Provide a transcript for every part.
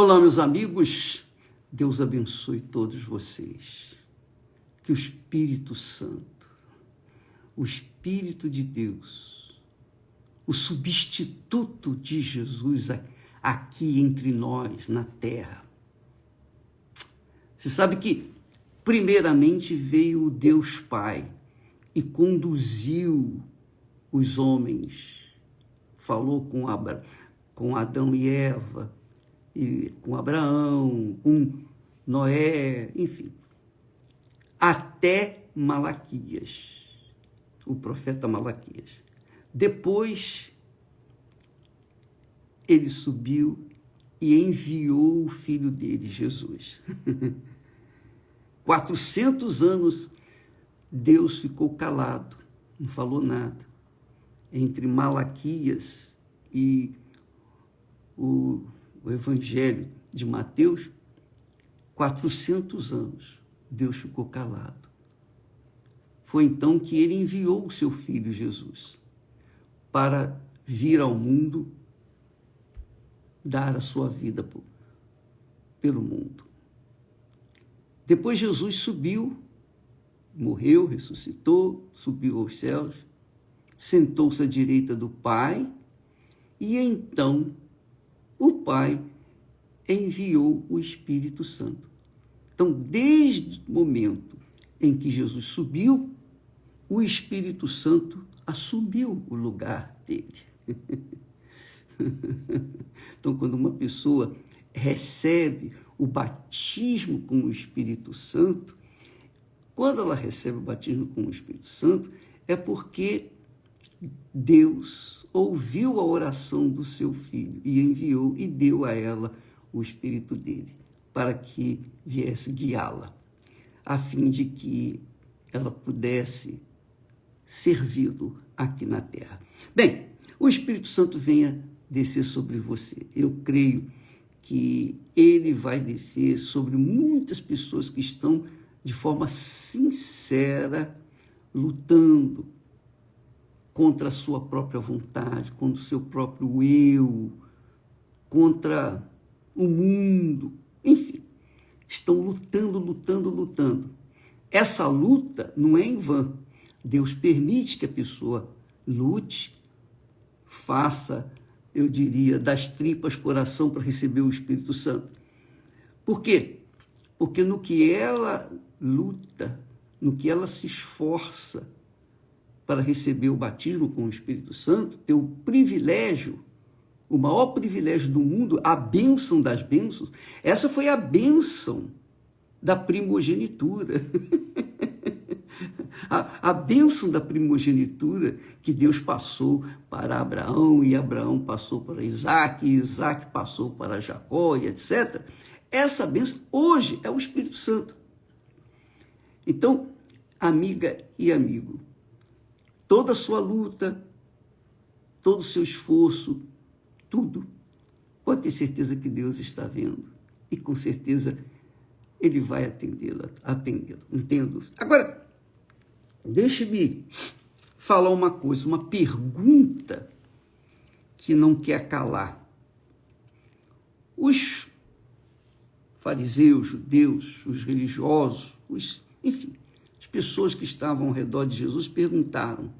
Olá, meus amigos, Deus abençoe todos vocês. Que o Espírito Santo, o Espírito de Deus, o substituto de Jesus aqui entre nós, na terra. Você sabe que, primeiramente, veio o Deus Pai e conduziu os homens, falou com Adão e Eva, e com Abraão, com Noé, enfim, até Malaquias, o profeta Malaquias. Depois, ele subiu e enviou o filho dele, Jesus. 400 anos, Deus ficou calado, não falou nada. Entre Malaquias e o Evangelho de Mateus, 400 anos, Deus ficou calado. Foi então que ele enviou o seu filho Jesus para vir ao mundo, dar a sua vida pelo mundo. Depois Jesus subiu, morreu, ressuscitou, subiu aos céus, sentou-se à direita do Pai e então o Pai enviou o Espírito Santo. Então, desde o momento em que Jesus subiu, o Espírito Santo assumiu o lugar dele. Então, quando uma pessoa recebe o batismo com o Espírito Santo, quando ela recebe o batismo com o Espírito Santo, é porque Deus ouviu a oração do seu filho e enviou e deu a ela o Espírito dele, para que viesse guiá-la, a fim de que ela pudesse servi-lo aqui na terra. Bem, o Espírito Santo venha descer sobre você. Eu creio que ele vai descer sobre muitas pessoas que estão de forma sincera lutando contra a sua própria vontade, contra o seu próprio eu, contra o mundo, enfim, estão lutando. Essa luta não é em vão. Deus permite que a pessoa lute, faça, eu diria, das tripas coração para receber o Espírito Santo. Por quê? Porque no que ela luta, no que ela se esforça para receber o batismo com o Espírito Santo, ter o privilégio, o maior privilégio do mundo, a bênção das bênçãos, essa foi a bênção da primogenitura. A bênção da primogenitura que Deus passou para Abraão, e Abraão passou para Isaac, e Isaac passou para Jacó, e etc. Essa bênção hoje é o Espírito Santo. Então, amiga e amigo, toda a sua luta, todo o seu esforço, tudo, pode ter certeza que Deus está vendo e com certeza Ele vai atendê-la, entendo. Agora, deixe-me falar uma coisa, uma pergunta que não quer calar. Os fariseus, judeus, os religiosos, enfim, as pessoas que estavam ao redor de Jesus perguntaram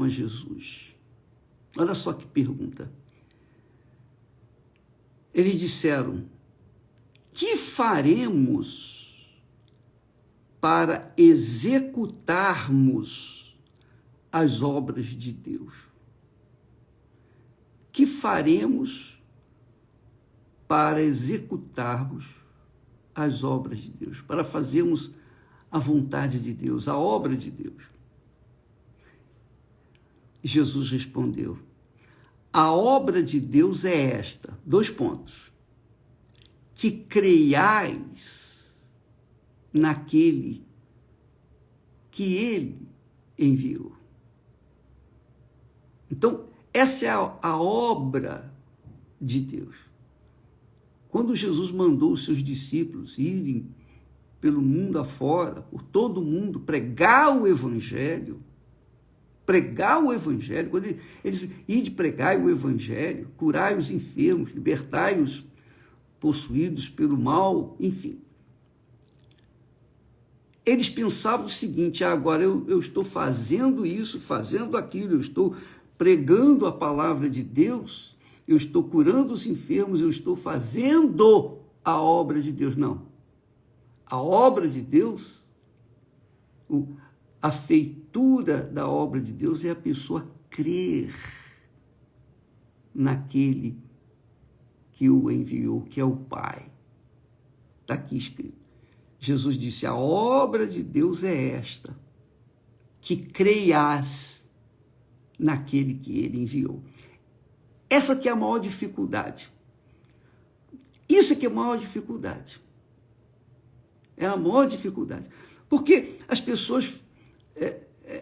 a Jesus. Olha só que pergunta. Eles disseram: que faremos para executarmos as obras de Deus? Que faremos para executarmos as obras de Deus, para fazermos a vontade de Deus, a obra de Deus? Jesus respondeu: a obra de Deus é esta, 2 pontos, que creiais naquele que ele enviou. Então, essa é a obra de Deus. Quando Jesus mandou os seus discípulos irem pelo mundo afora, por todo o mundo, pregar o Evangelho, quando ele disse: ide pregai o Evangelho, curai os enfermos, libertai os possuídos pelo mal, enfim. Eles pensavam o seguinte: agora eu estou fazendo isso, fazendo aquilo, eu estou pregando a palavra de Deus, eu estou curando os enfermos, eu estou fazendo a obra de Deus. Não. A obra de Deus, a feitura da obra de Deus é a pessoa crer naquele que o enviou, que é o Pai. Está aqui escrito. Jesus disse: a obra de Deus é esta, que creias naquele que ele enviou. Essa que é a maior dificuldade. Isso que é a maior dificuldade. É a maior dificuldade. Porque as pessoas,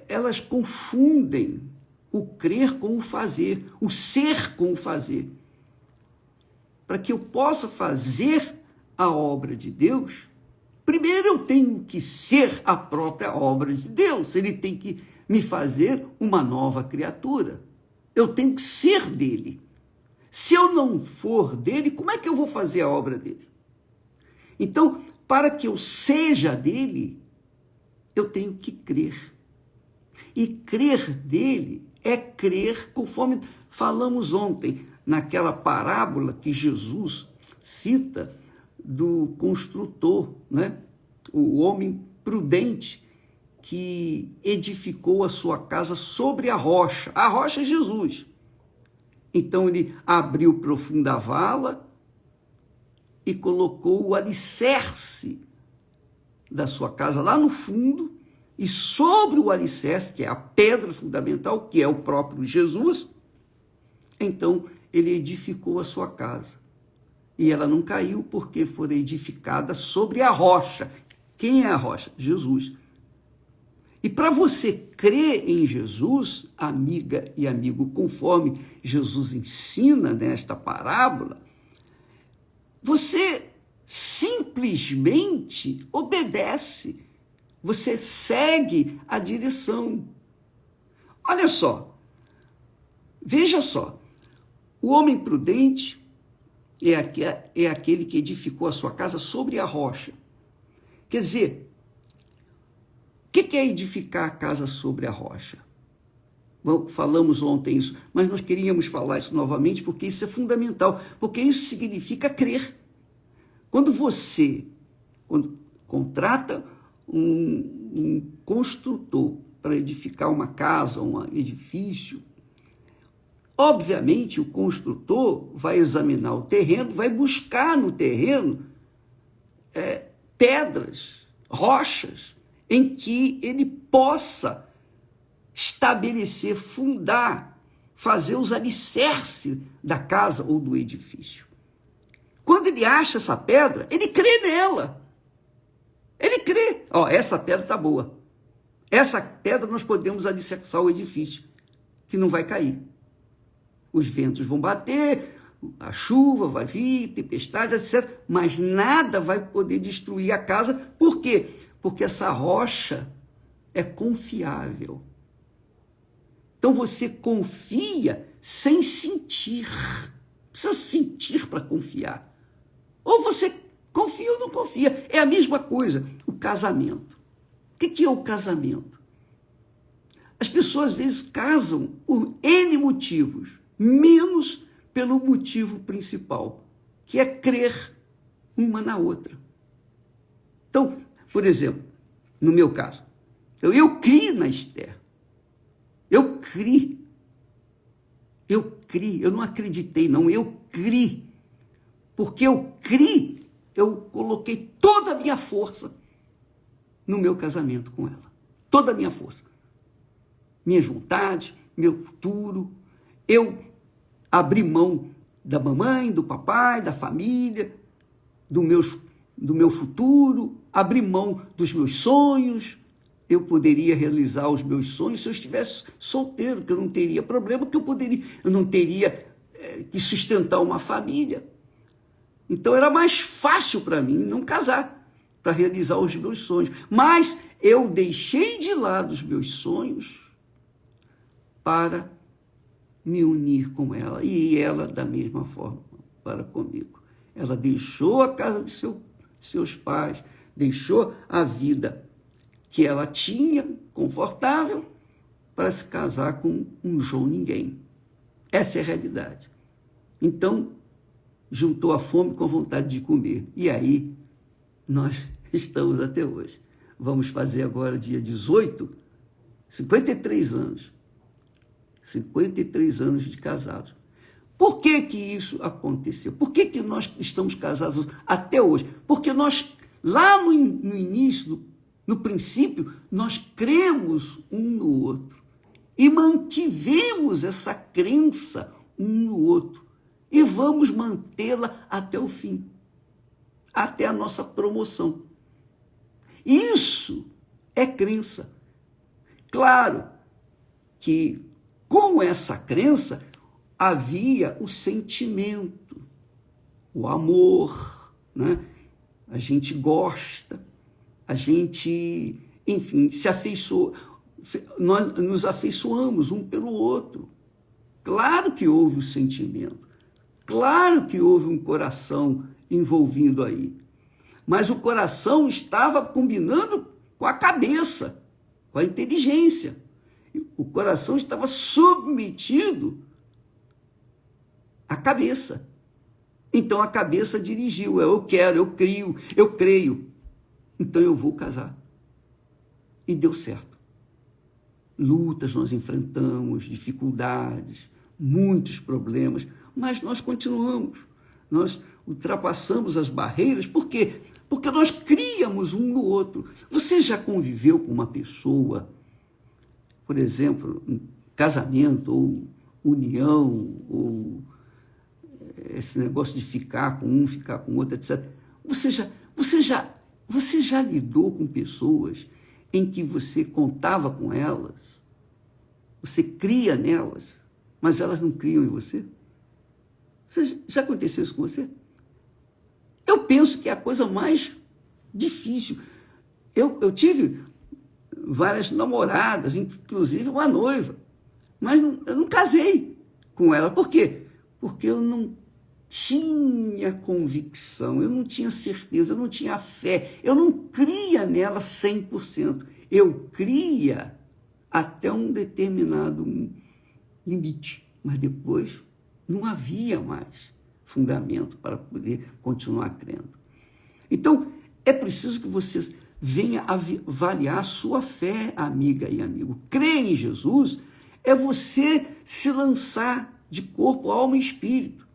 elas confundem o crer com o fazer, o ser com o fazer. Para que eu possa fazer a obra de Deus, primeiro eu tenho que ser a própria obra de Deus. Ele tem que me fazer uma nova criatura. Eu tenho que ser dele. Se eu não for dele, como é que eu vou fazer a obra dele? Então, para que eu seja dele, eu tenho que crer. E crer dele é crer, conforme falamos ontem, naquela parábola que Jesus cita do construtor, né? O homem prudente que edificou a sua casa sobre a rocha. A rocha é Jesus. Então ele abriu profunda vala e colocou o alicerce da sua casa lá no fundo, e sobre o alicerce, que é a pedra fundamental, que é o próprio Jesus, então ele edificou a sua casa. E ela não caiu porque foi edificada sobre a rocha. Quem é a rocha? Jesus. E para você crer em Jesus, amiga e amigo, conforme Jesus ensina nesta parábola, você simplesmente obedece, você segue a direção. Olha só, veja só, o homem prudente é aquele que edificou a sua casa sobre a rocha. Quer dizer, o que é edificar a casa sobre a rocha? Bom, falamos ontem isso, mas nós queríamos falar isso novamente porque isso é fundamental, porque isso significa crer. Quando contrata um construtor para edificar uma casa, um edifício, obviamente o construtor vai examinar o terreno, vai buscar no terreno pedras, rochas, em que ele possa estabelecer, fundar, fazer os alicerces da casa ou do edifício. Quando ele acha essa pedra, ele crê nela. Ele crê. Essa pedra está boa. Essa pedra nós podemos alicerçar o edifício, que não vai cair. Os ventos vão bater, a chuva vai vir, tempestades, etc. Mas nada vai poder destruir a casa. Por quê? Porque essa rocha é confiável. Então você confia sem sentir. Precisa sentir para confiar. Ou você confia ou não confia. É a mesma coisa, o casamento. O que é o casamento? As pessoas às vezes casam por N motivos, menos pelo motivo principal, que é crer uma na outra. Então, por exemplo, no meu caso, eu criei na Esther. Eu criei. Eu não acreditei, não, eu criei. Porque eu criei, eu coloquei toda a minha força no meu casamento com ela. Toda a minha força. Minhas vontades, meu futuro. Eu abri mão da mamãe, do papai, da família, do meu futuro, abri mão dos meus sonhos. Eu poderia realizar os meus sonhos se eu estivesse solteiro, que eu não teria problema, que eu não teria que sustentar uma família. Então era mais fácil para mim não casar, para realizar os meus sonhos. Mas eu deixei de lado os meus sonhos para me unir com ela, e ela da mesma forma para comigo. Ela deixou a casa de seus pais, deixou a vida que ela tinha, confortável, para se casar com um João Ninguém. Essa é a realidade. Então, juntou a fome com a vontade de comer. E aí, nós estamos até hoje. Vamos fazer agora, dia 18, 53 anos. 53 anos de casados. Por que que isso aconteceu? Por que que nós estamos casados até hoje? Porque nós, lá no início, no princípio, nós cremos um no outro e mantivemos essa crença um no outro e vamos mantê-la até o fim, até a nossa promoção. Isso é crença. Claro que com essa crença havia o sentimento, o amor, né? A gente gosta, a gente, enfim, se afeiçoa, nós nos afeiçoamos um pelo outro. Claro que houve o sentimento, claro que houve um coração envolvido aí, mas o coração estava combinando com a cabeça, com a inteligência. O coração estava submetido à cabeça. Então a cabeça dirigiu, eu quero, eu crio, eu creio, então eu vou casar. E deu certo. Lutas nós enfrentamos, dificuldades, muitos problemas, mas nós continuamos, nós ultrapassamos as barreiras. Por quê? Porque nós criamos um no outro. Você já conviveu com uma pessoa, por exemplo, um casamento, ou união, ou esse negócio de ficar com um, ficar com outro, etc. Você já lidou com pessoas em que você contava com elas, você cria nelas, mas elas não criam em você? Já aconteceu isso com você? Eu penso que é a coisa mais difícil. Eu tive várias namoradas, inclusive uma noiva, mas eu não casei com ela. Por quê? Porque eu não tinha convicção, eu não tinha certeza, eu não tinha fé, eu não cria nela 100%. Eu cria até um determinado limite, mas depois não havia mais fundamento para poder continuar crendo. Então, é preciso que você venha avaliar a sua fé, amiga e amigo. Crer em Jesus é você se lançar de corpo, alma e espírito.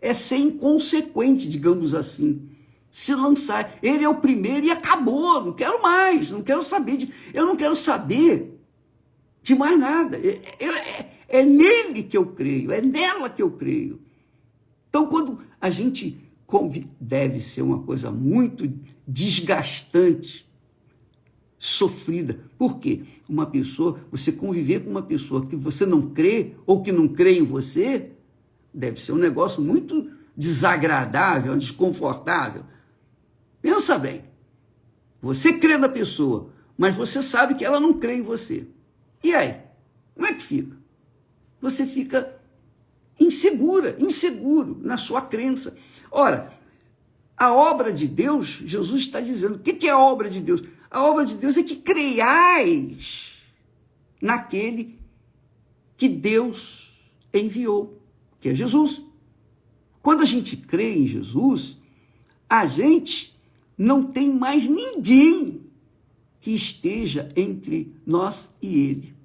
É ser inconsequente, digamos assim. Se lançar. Ele é o primeiro e acabou. Não quero mais. Não quero saber eu não quero saber de mais nada. É nele que eu creio. É nela que eu creio. Então, quando a gente deve ser uma coisa muito desgastante, sofrida. Por quê? Você conviver com uma pessoa que você não crê ou que não crê em você, deve ser um negócio muito desagradável, desconfortável. Pensa bem. Você crê na pessoa, mas você sabe que ela não crê em você. E aí? Como é que fica? Você fica inseguro na sua crença. Ora, a obra de Deus, Jesus está dizendo, o que é a obra de Deus? A obra de Deus é que creiais naquele que Deus enviou, que é Jesus. Quando a gente crê em Jesus, a gente não tem mais ninguém que esteja entre nós e ele.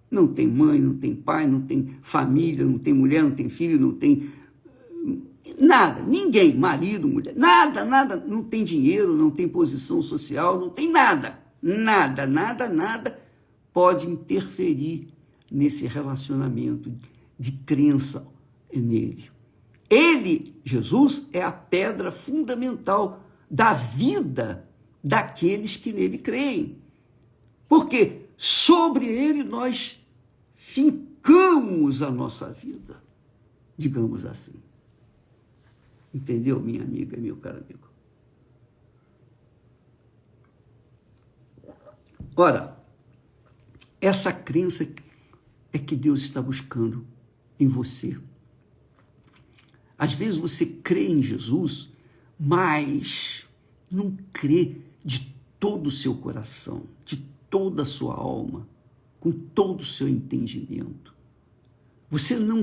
Não tem mãe, não tem pai, não tem família, não tem mulher, não tem filho, não tem nada, ninguém, marido, mulher, nada, não tem dinheiro, não tem posição social, não tem nada pode interferir nesse relacionamento de crença nele. Ele, Jesus, é a pedra fundamental da vida daqueles que nele creem. Porque sobre ele nós fincamos a nossa vida, digamos assim. Entendeu, minha amiga e meu caro amigo? Ora, essa crença é que Deus está buscando em você. Às vezes você crê em Jesus, mas não crê de todo o seu coração, de toda a sua alma, com todo o seu entendimento. Você não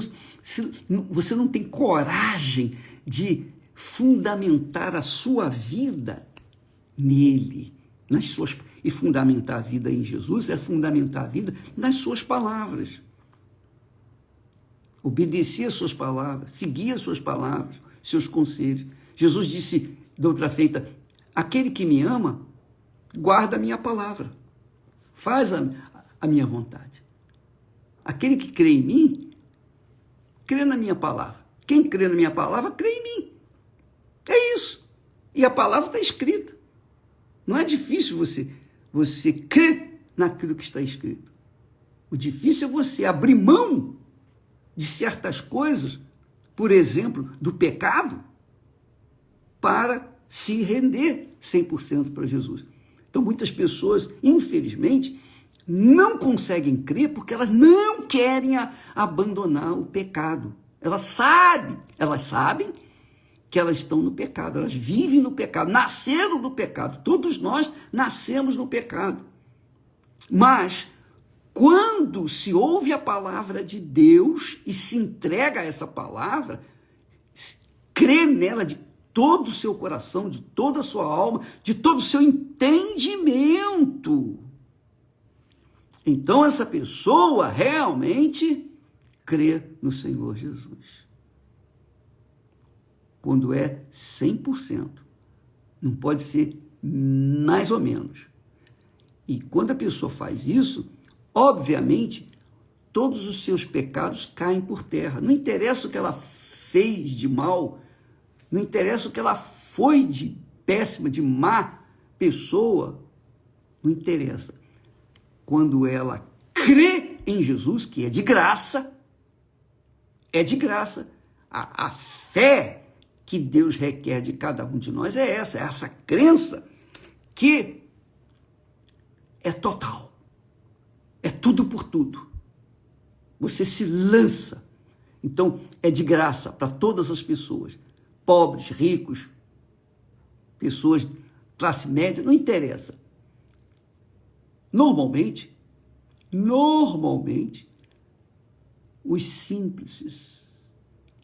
tem coragem de fundamentar a sua vida nele, e fundamentar a vida em Jesus é fundamentar a vida nas suas palavras. Obedecer às suas palavras, seguir as suas palavras, seus conselhos. Jesus disse de outra feita: aquele que me ama, guarda a minha palavra, faz a minha vontade. Aquele que crê em mim, crê na minha palavra. Quem crê na minha palavra, crê em mim. É isso. E a palavra está escrita. Não é difícil você crer naquilo que está escrito. O difícil é você abrir mão de certas coisas, por exemplo, do pecado, para se render 100% para Jesus. Então, muitas pessoas, infelizmente, não conseguem crer porque elas não querem abandonar o pecado. Elas sabem que elas estão no pecado, elas vivem no pecado, nasceram no pecado. Todos nós nascemos no pecado. Mas, quando se ouve a palavra de Deus e se entrega a essa palavra, crê nela de todo o seu coração, de toda a sua alma, de todo o seu entendimento, então essa pessoa realmente crê no Senhor Jesus. Quando é 100%, não pode ser mais ou menos. E quando a pessoa faz isso, obviamente, todos os seus pecados caem por terra. Não interessa o que ela fez de mal, não interessa o que ela foi de péssima, de má pessoa, não interessa. Quando ela crê em Jesus, que é de graça, a fé que Deus requer de cada um de nós é essa crença que é total, é tudo por tudo. Você se lança. Então, é de graça para todas as pessoas, pobres, ricos, pessoas de classe média, não interessa. Normalmente, os simples,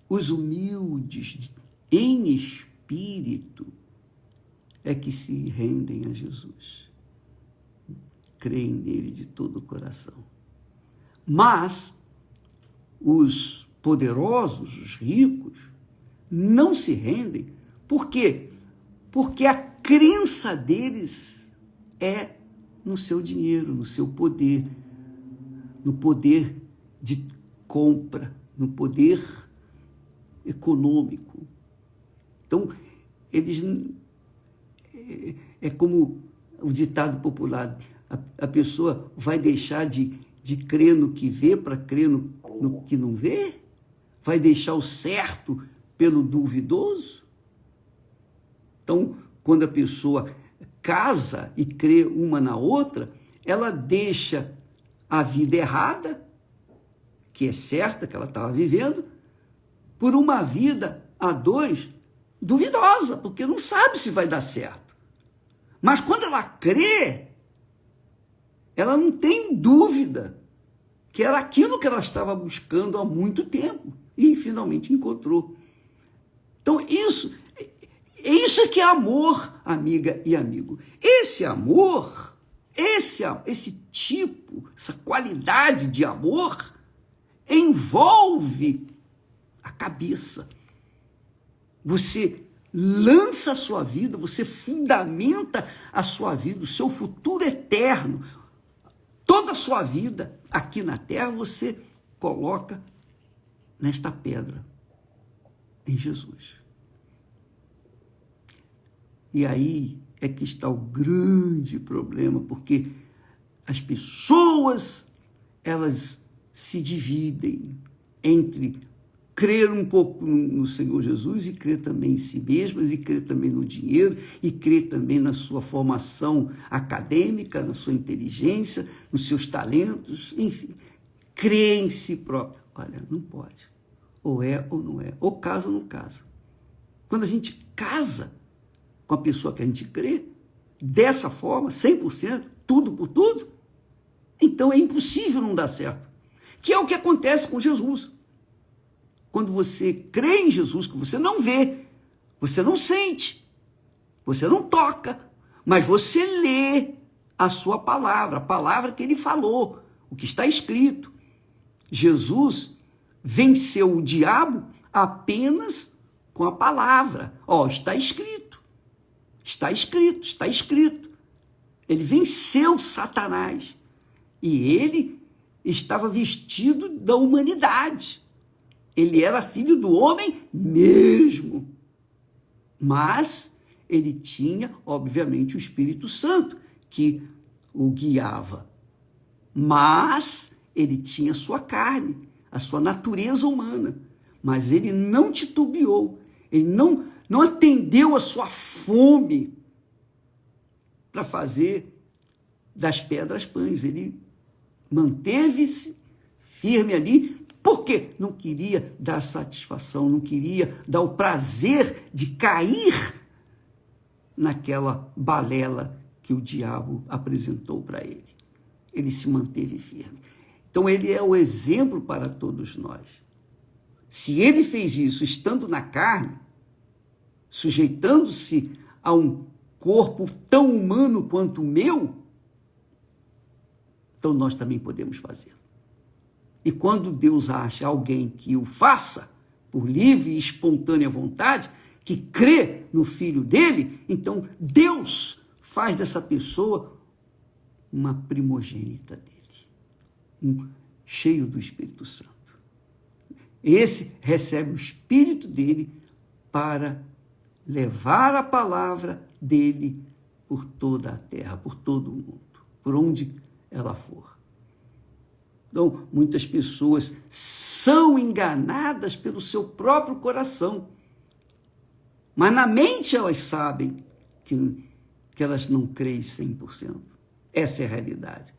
os humildes, em espírito, é que se rendem a Jesus. Creem nele de todo o coração. Mas os poderosos, os ricos, não se rendem. Por quê? Porque a crença deles é no seu dinheiro, no seu poder, no poder de compra, no poder econômico. Então, eles... É como o ditado popular, a pessoa vai deixar de crer no que vê para crer no que não vê? Vai deixar o certo pelo duvidoso? Então, quando a pessoa casa e crê uma na outra, ela deixa a vida errada, que é certa, que ela estava vivendo, por uma vida a dois duvidosa, porque não sabe se vai dar certo. Mas quando ela crê, ela não tem dúvida que era aquilo que ela estava buscando há muito tempo e finalmente encontrou. Então, isso que é amor, amiga e amigo. Esse amor, esse tipo, essa qualidade de amor envolve a cabeça. Você lança a sua vida, você fundamenta a sua vida, o seu futuro eterno. Toda a sua vida aqui na terra você coloca nesta pedra, em Jesus. E aí é que está o grande problema, porque as pessoas, elas se dividem entre crer um pouco no Senhor Jesus e crer também em si mesmas, e crer também no dinheiro, e crer também na sua formação acadêmica, na sua inteligência, nos seus talentos, enfim, crer em si próprio. Olha, não pode. ou é ou não é, ou casa ou não casa. Quando a gente casa com a pessoa que a gente crê, dessa forma, 100%, tudo por tudo, então é impossível não dar certo. Que é o que acontece com Jesus. Quando você crê em Jesus, que você não vê, você não sente, você não toca, mas você lê a sua palavra, a palavra que ele falou, o que está escrito. Jesus venceu o diabo apenas com a palavra. Está escrito, está escrito, está escrito. Ele venceu Satanás e ele estava vestido da humanidade. Ele era filho do homem mesmo, mas ele tinha, obviamente, o Espírito Santo que o guiava. Mas ele tinha a sua carne, a sua natureza humana. Mas ele não titubeou, ele não atendeu a sua fome para fazer das pedras pães. Ele manteve-se firme ali, porque não queria dar satisfação, não queria dar o prazer de cair naquela balela que o diabo apresentou para ele. Ele se manteve firme. Então ele é o exemplo para todos nós. Se ele fez isso estando na carne, sujeitando-se a um corpo tão humano quanto o meu, então nós também podemos fazer. E quando Deus acha alguém que o faça, por livre e espontânea vontade, que crê no Filho dele, então Deus faz dessa pessoa uma primogênita dele, cheio do Espírito Santo. Esse recebe o Espírito dele para levar a palavra dele por toda a terra, por todo o mundo, por onde ela for. Então, muitas pessoas são enganadas pelo seu próprio coração, mas na mente elas sabem que elas não creem 100%. Essa é a realidade.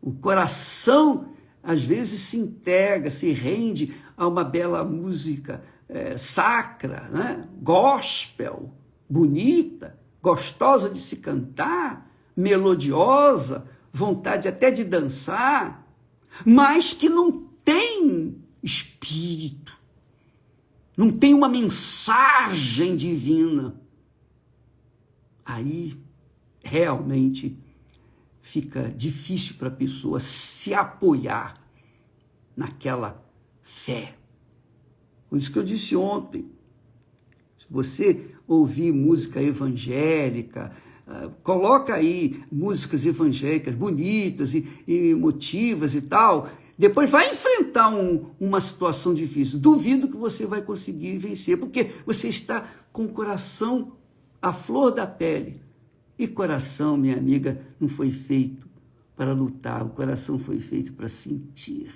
O coração, às vezes, se entrega, se rende a uma bela música sacra, né? Gospel, bonita, gostosa de se cantar, melodiosa, vontade até de dançar, mas que não tem espírito, não tem uma mensagem divina. Aí, realmente, fica difícil para a pessoa se apoiar naquela fé. Por isso que eu disse ontem, se você ouvir música evangélica, coloca aí músicas evangélicas bonitas e emotivas e tal, depois vai enfrentar uma situação difícil. Duvido que você vai conseguir vencer, porque você está com o coração à flor da pele. E coração, minha amiga, não foi feito para lutar, o coração foi feito para sentir.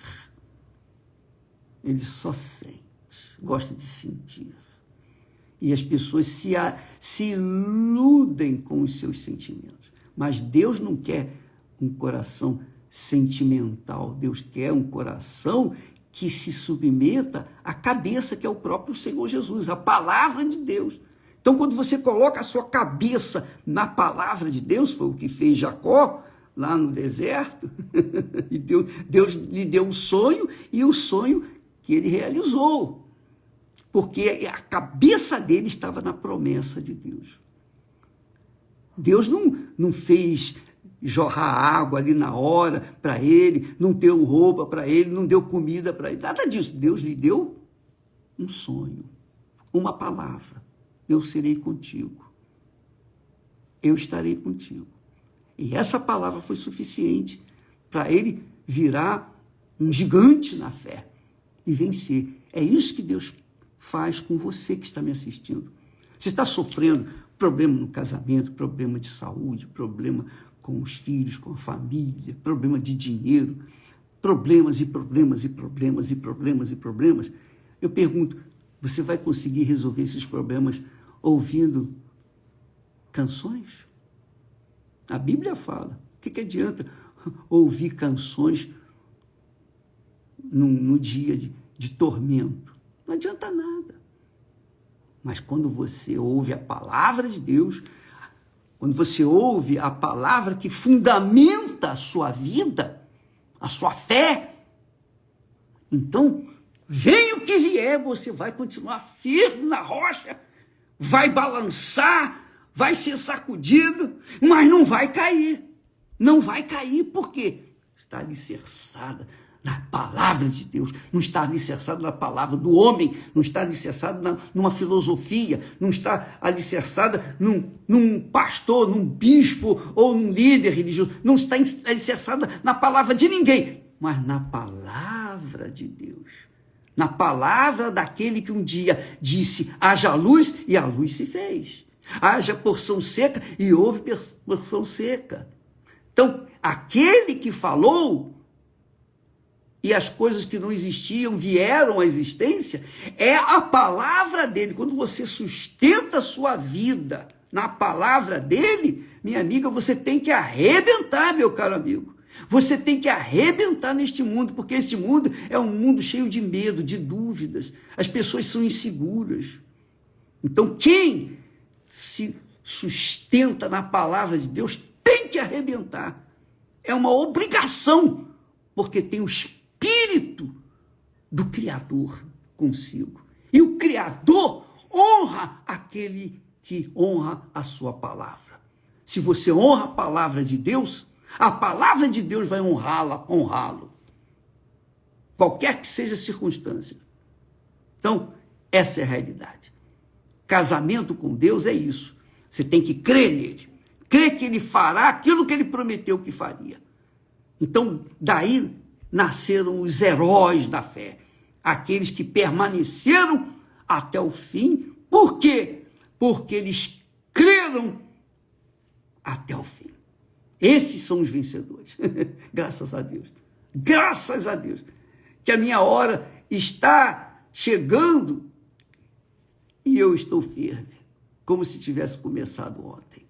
Ele só sente, gosta de sentir. E as pessoas se iludem com os seus sentimentos. Mas Deus não quer um coração sentimental. Deus quer um coração que se submeta à cabeça, que é o próprio Senhor Jesus, a palavra de Deus. Então, quando você coloca a sua cabeça na palavra de Deus, foi o que fez Jacó lá no deserto, e Deus lhe deu um sonho, e o sonho que ele realizou. Porque a cabeça dele estava na promessa de Deus. Deus não fez jorrar água ali na hora para ele, não deu roupa para ele, não deu comida para ele, nada disso. Deus lhe deu um sonho, uma palavra. Eu serei contigo. Eu estarei contigo. E essa palavra foi suficiente para ele virar um gigante na fé e vencer. É isso que Deus faz com você que está me assistindo. Você está sofrendo problema no casamento, problema de saúde, problema com os filhos, com a família, problema de dinheiro, problemas e problemas e problemas e problemas e problemas. Eu pergunto, você vai conseguir resolver esses problemas ouvindo canções? A Bíblia fala. O que adianta ouvir canções no dia de tormento? Não adianta nada. Mas quando você ouve a palavra de Deus, quando você ouve a palavra que fundamenta a sua vida, a sua fé, então, venha o que vier, você vai continuar firme na rocha, vai balançar, vai ser sacudido, mas não vai cair. Não vai cair, por quê? Está alicerçada na palavra de Deus, não está alicerçado na palavra do homem, não está alicerçado numa filosofia, não está alicerçada num pastor, num bispo ou num líder religioso, não está alicerçada na palavra de ninguém, mas na palavra de Deus, na palavra daquele que um dia disse, haja luz, e a luz se fez. Haja porção seca, e houve porção seca. Então, aquele que falou, e as coisas que não existiam vieram à existência, é a palavra dele. Quando você sustenta a sua vida na palavra dele, minha amiga, você tem que arrebentar, meu caro amigo. Você tem que arrebentar neste mundo, porque este mundo é um mundo cheio de medo, de dúvidas. As pessoas são inseguras. Então, quem se sustenta na palavra de Deus tem que arrebentar. É uma obrigação, porque tem o Espírito do Criador consigo. E o Criador honra aquele que honra a sua palavra. Se você honra a palavra de Deus, a palavra de Deus vai honrá-lo. Qualquer que seja a circunstância. Então, essa é a realidade. Casamento com Deus é isso. Você tem que crer nele. Crer que ele fará aquilo que ele prometeu que faria. Então, daí nasceram os heróis da fé. Aqueles que permaneceram até o fim. Por quê? Porque eles creram até o fim. Esses são os vencedores. Graças a Deus. Graças a Deus. Que a minha hora está chegando e eu estou firme. Como se tivesse começado ontem.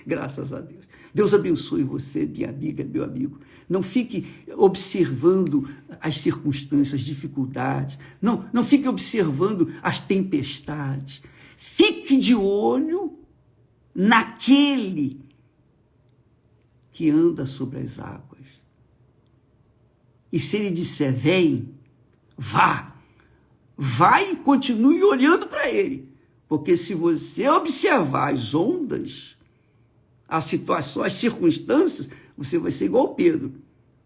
Graças a Deus. Deus abençoe você, minha amiga, meu amigo. Não fique observando as circunstâncias, as dificuldades. Não fique observando as tempestades. Fique de olho naquele que anda sobre as águas. E se ele disser, vem, vá. Vai e continue olhando para ele. Porque se você observar as ondas, a situação, as circunstâncias, você vai ser igual Pedro.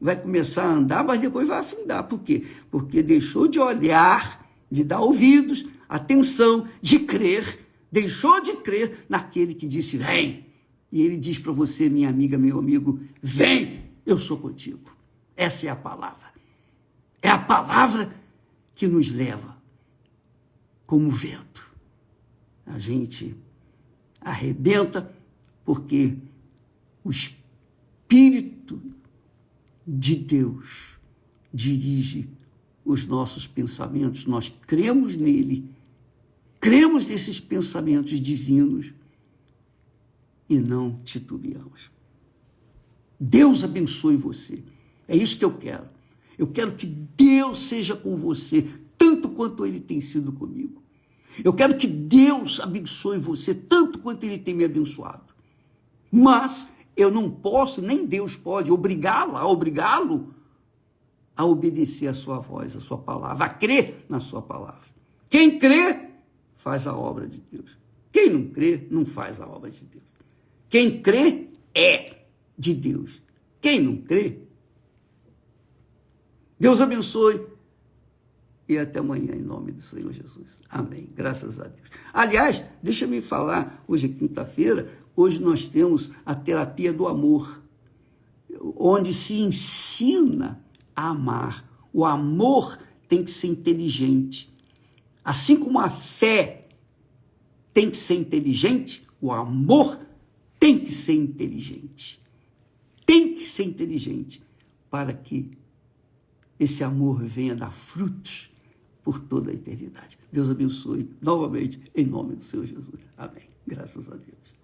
Vai começar a andar, mas depois vai afundar. Por quê? Porque deixou de olhar, de dar ouvidos, atenção, de crer, deixou de crer naquele que disse, vem. E ele diz para você, minha amiga, meu amigo, vem, eu sou contigo. Essa é a palavra. É a palavra que nos leva como vento. A gente arrebenta porque o Espírito de Deus dirige os nossos pensamentos. Nós cremos nele, cremos nesses pensamentos divinos e não titubeamos. Deus abençoe você. É isso que eu quero. Eu quero que Deus seja com você, tanto quanto ele tem sido comigo. Eu quero que Deus abençoe você, tanto quanto ele tem me abençoado. Mas eu não posso, nem Deus pode, obrigá-lo a obedecer a sua voz, a sua palavra, a crer na sua palavra. Quem crê, faz a obra de Deus. Quem não crê, não faz a obra de Deus. Quem crê, é de Deus. Quem não crê, Deus abençoe. E até amanhã, em nome do Senhor Jesus. Amém. Graças a Deus. Aliás, deixa eu falar, hoje é quinta-feira, hoje nós temos a terapia do amor, onde se ensina a amar. O amor tem que ser inteligente. Assim como a fé tem que ser inteligente, o amor tem que ser inteligente. Tem que ser inteligente para que esse amor venha dar frutos por toda a eternidade. Deus abençoe novamente, em nome do Senhor Jesus. Amém. Graças a Deus.